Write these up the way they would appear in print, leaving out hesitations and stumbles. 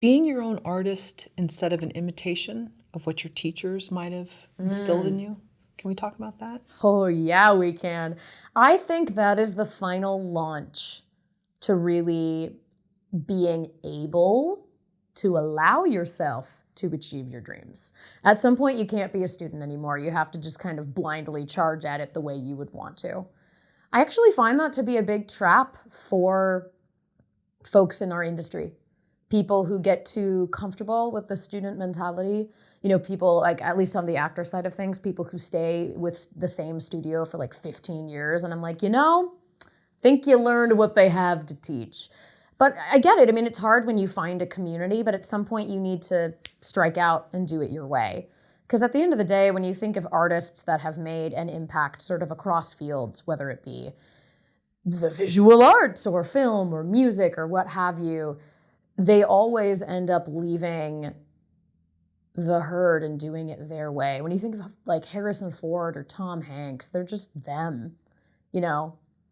Being your own artist instead of an imitation of what your teachers might have instilled in you. Can we talk about that? Oh, yeah, we can. I think that is the final launch to really being able to allow yourself to achieve your dreams. At some point, you can't be a student anymore. You have to just kind of blindly charge at it the way you would want to. I actually find that to be a big trap for folks in our industry. People who get too comfortable with the student mentality. You know, people like, at least on the actor side of things, people who stay with the same studio for like 15 years. And I'm like, think you learned what they have to teach. But I get it. I mean, it's hard when you find a community, but at some point you need to strike out and do it your way. Because at the end of the day, when you think of artists that have made an impact sort of across fields, whether it be the visual arts or film or music or what have you, they always end up leaving the herd and doing it their way. When you think of like Harrison Ford or Tom Hanks, they're just them,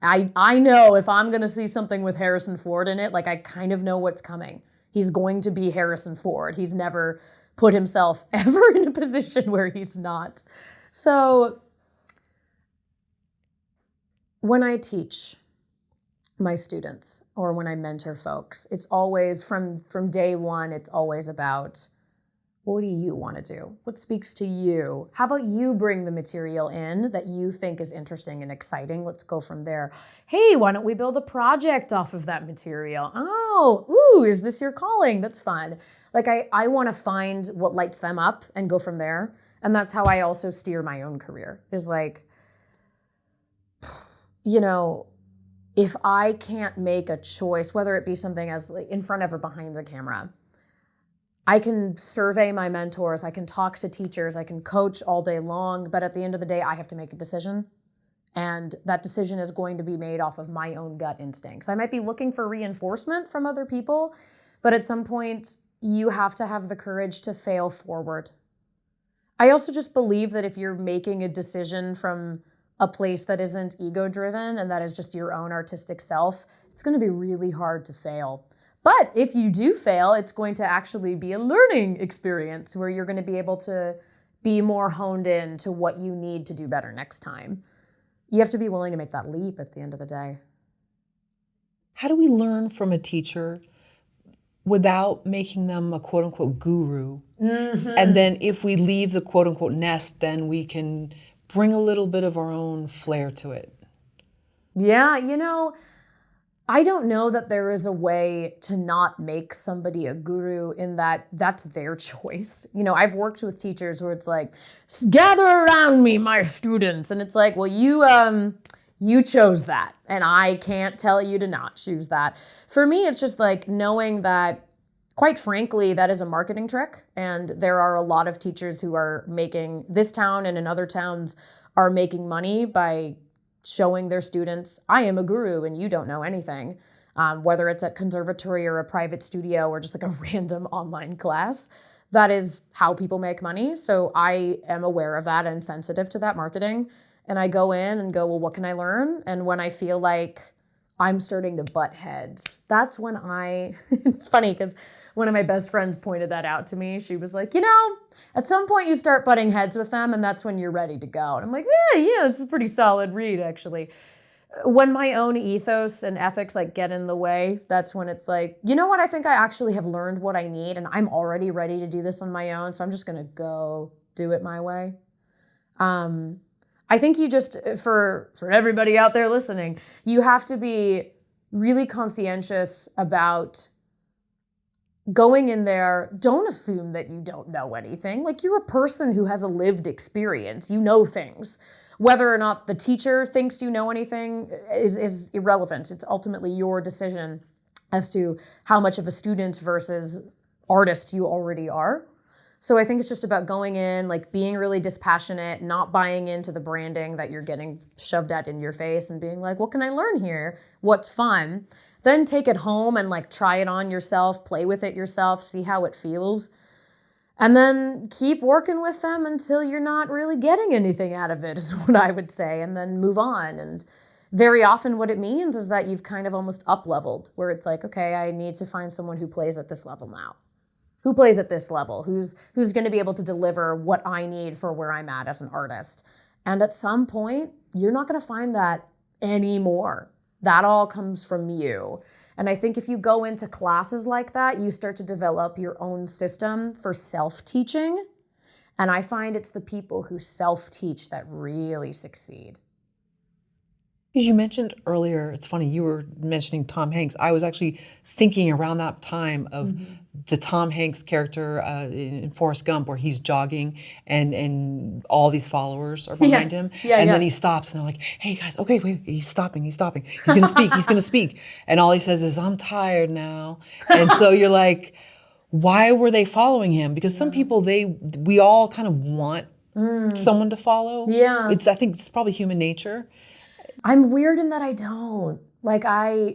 I know if I'm going to see something with Harrison Ford in it, like I kind of know what's coming. He's going to be Harrison Ford. He's never put himself ever in a position where he's not. So when I teach my students or when I mentor folks, it's always from day one, it's always about, what do you want to do? What speaks to you? How about you bring the material in that you think is interesting and exciting? Let's go from there. Hey, why don't we build a project off of that material? Oh, is this your calling? That's fun. Like I want to find what lights them up and go from there. And that's how I also steer my own career, is like, if I can't make a choice, whether it be something as like in front of or behind the camera, I can survey my mentors, I can talk to teachers, I can coach all day long, but at the end of the day, I have to make a decision. And that decision is going to be made off of my own gut instincts. I might be looking for reinforcement from other people, but at some point, you have to have the courage to fail forward. I also just believe that if you're making a decision from a place that isn't ego-driven and that is just your own artistic self, it's going to be really hard to fail. But if you do fail, it's going to actually be a learning experience where you're going to be able to be more honed in to what you need to do better next time. You have to be willing to make that leap at the end of the day. How do we learn from a teacher without making them a quote unquote guru? Mm-hmm. And then if we leave the quote unquote nest, then we can bring a little bit of our own flair to it. Yeah, I don't know that there is a way to not make somebody a guru in that that's their choice. I've worked with teachers where it's like, gather around me, my students. And it's like, well, you chose that and I can't tell you to not choose that. For me, it's just like knowing that, quite frankly, that is a marketing trick. And there are a lot of teachers who are making, this town and in other towns are making money by showing their students, I am a guru and you don't know anything, whether it's at conservatory or a private studio or just like a random online class. That is how people make money. So I am aware of that and sensitive to that marketing. And I go in and go, well, what can I learn? And when I feel like I'm starting to butt heads, that's when it's funny because one of my best friends pointed that out to me. She was like, at some point you start butting heads with them and that's when you're ready to go. And I'm like, yeah, it's a pretty solid read, actually. When my own ethos and ethics get in the way, that's when it's like, you know what? I think I actually have learned what I need and I'm already ready to do this on my own. So I'm just going to go do it my way. I think you just, for everybody out there listening, you have to be really conscientious about going in there. Don't assume that you don't know anything. You're a person who has a lived experience. You know things. Whether or not the teacher thinks you know anything is irrelevant. It's ultimately your decision as to how much of a student versus artist you already are. So I think it's just about going in, being really dispassionate, not buying into the branding that you're getting shoved at in your face and being like, what can I learn here? What's fun? Then take it home and try it on yourself, play with it yourself, see how it feels. And then keep working with them until you're not really getting anything out of it, is what I would say, and then move on. And very often what it means is that you've kind of almost up-leveled, where it's like, okay, I need to find someone who plays at this level now. Who plays at this level? Who's going to be able to deliver what I need for where I'm at as an artist? And at some point, you're not going to find that anymore. That all comes from you. And I think if you go into classes like that, you start to develop your own system for self-teaching. And I find it's the people who self-teach that really succeed. As you mentioned earlier, it's funny, you were mentioning Tom Hanks. I was actually thinking around that time of the Tom Hanks character in Forrest Gump, where he's jogging and all these followers are behind him. And then he stops and they're like, hey guys, okay, wait, he's stopping. He's going to speak. And all he says is, I'm tired now. And so you're like, why were they following him? Because some people, we all kind of want someone to follow. Yeah. I think it's probably human nature. I'm weird in that I don't. Like I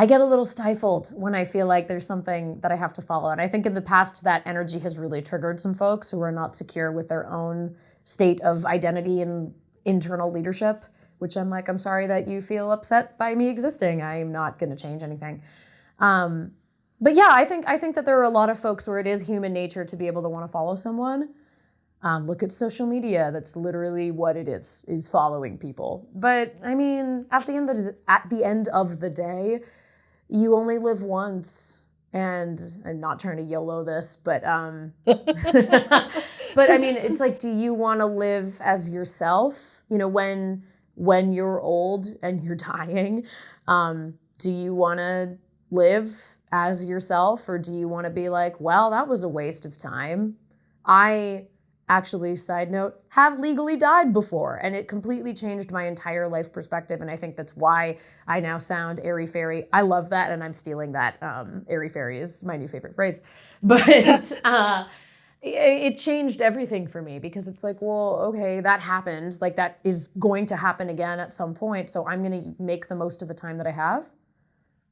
get a little stifled when I feel like there's something that I have to follow. And I think in the past that energy has really triggered some folks who are not secure with their own state of identity and internal leadership, which I'm like, I'm sorry that you feel upset by me existing. I'm not going to change anything. But yeah, I think that there are a lot of folks where it is human nature to be able to want to follow someone. Look at social media. That's literally what it is following people. But I mean, at the end of the day, you only live once. And I'm not trying to YOLO this, but but I mean, it's like, do you want to live as yourself? You know, when you're old and you're dying, do you want to live as yourself, or do you want to be like, well, that was a waste of time? I actually, side note, have legally died before, and it completely changed my entire life perspective, and I think that's why I now sound airy-fairy. I love that, and I'm stealing that. Airy-fairy is my new favorite phrase. But it changed everything for me, because it's like, well, okay, that happened. Like, that is going to happen again at some point, so I'm going to make the most of the time that I have,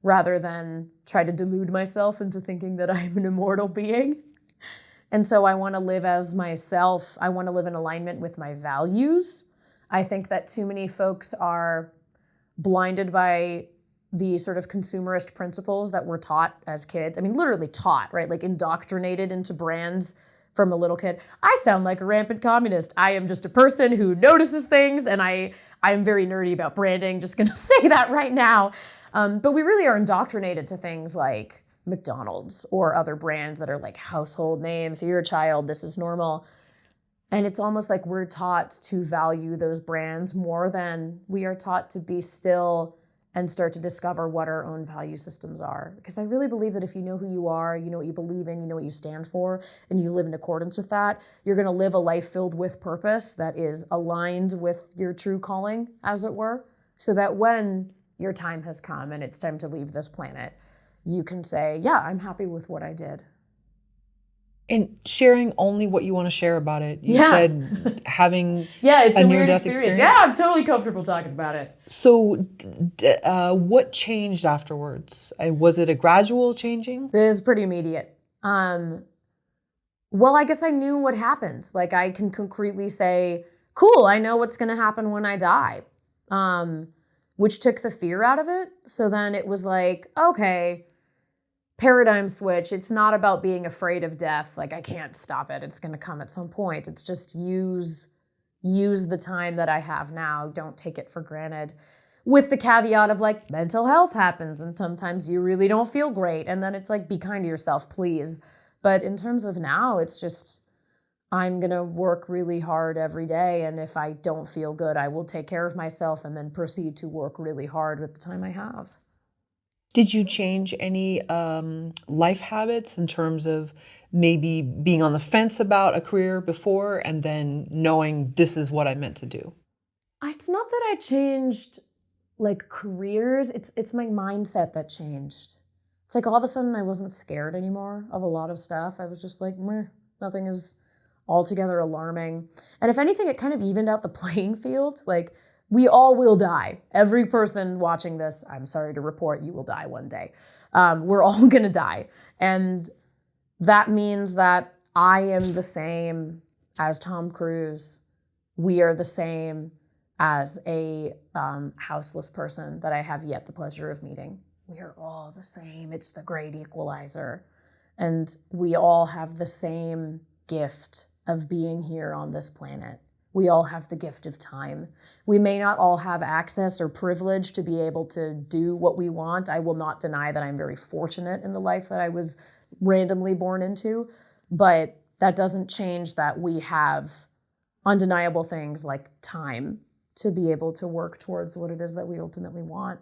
rather than try to delude myself into thinking that I'm an immortal being. And so I want to live as myself. I want to live in alignment with my values. I think that too many folks are blinded by the sort of consumerist principles that we're taught as kids. I mean, literally taught, right? Like indoctrinated into brands from a little kid. I sound like a rampant communist. I am just a person who notices things, and I'm very nerdy about branding. Just going to say that right now. But we really are indoctrinated to things like McDonald's or other brands that are like household names. You're a child, this is normal. And it's almost like we're taught to value those brands more than we are taught to be still and start to discover what our own value systems are. Because I really believe that if you know who you are, you know what you believe in, you know what you stand for, and you live in accordance with that, you're going to live a life filled with purpose that is aligned with your true calling, as it were, so that when your time has come and it's time to leave this planet, you can say, yeah, I'm happy with what I did. And sharing only what you want to share about it. You said having it's a weird near-death experience. Yeah, I'm totally comfortable talking about it. So what changed afterwards? Was it a gradual changing? It was pretty immediate. Well, I guess I knew what happened. Like, I can concretely say, cool, I know what's going to happen when I die, which took the fear out of it. So then it was like, okay, paradigm switch. It's not about being afraid of death. Like, I can't stop it. It's going to come at some point. It's just use the time that I have now. Don't take it for granted, with the caveat of like, mental health happens and sometimes you really don't feel great. And then it's like, be kind to yourself, please. But in terms of now, it's just, I'm going to work really hard every day. And if I don't feel good, I will take care of myself and then proceed to work really hard with the time I have. Did you change any life habits in terms of maybe being on the fence about a career before and then knowing this is what I meant to do? It's not that I changed like careers. It's my mindset that changed. It's like all of a sudden I wasn't scared anymore of a lot of stuff. I was just like, meh, nothing is altogether alarming. And if anything, it kind of evened out the playing field. Like, we all will die. Every person watching this, I'm sorry to report, you will die one day. We're all going to die. And that means that I am the same as Tom Cruise. We are the same as a houseless person that I have yet the pleasure of meeting. We are all the same. It's the great equalizer. And we all have the same gift of being here on this planet. We all have the gift of time. We may not all have access or privilege to be able to do what we want. I will not deny that I'm very fortunate in the life that I was randomly born into, but that doesn't change that we have undeniable things like time to be able to work towards what it is that we ultimately want.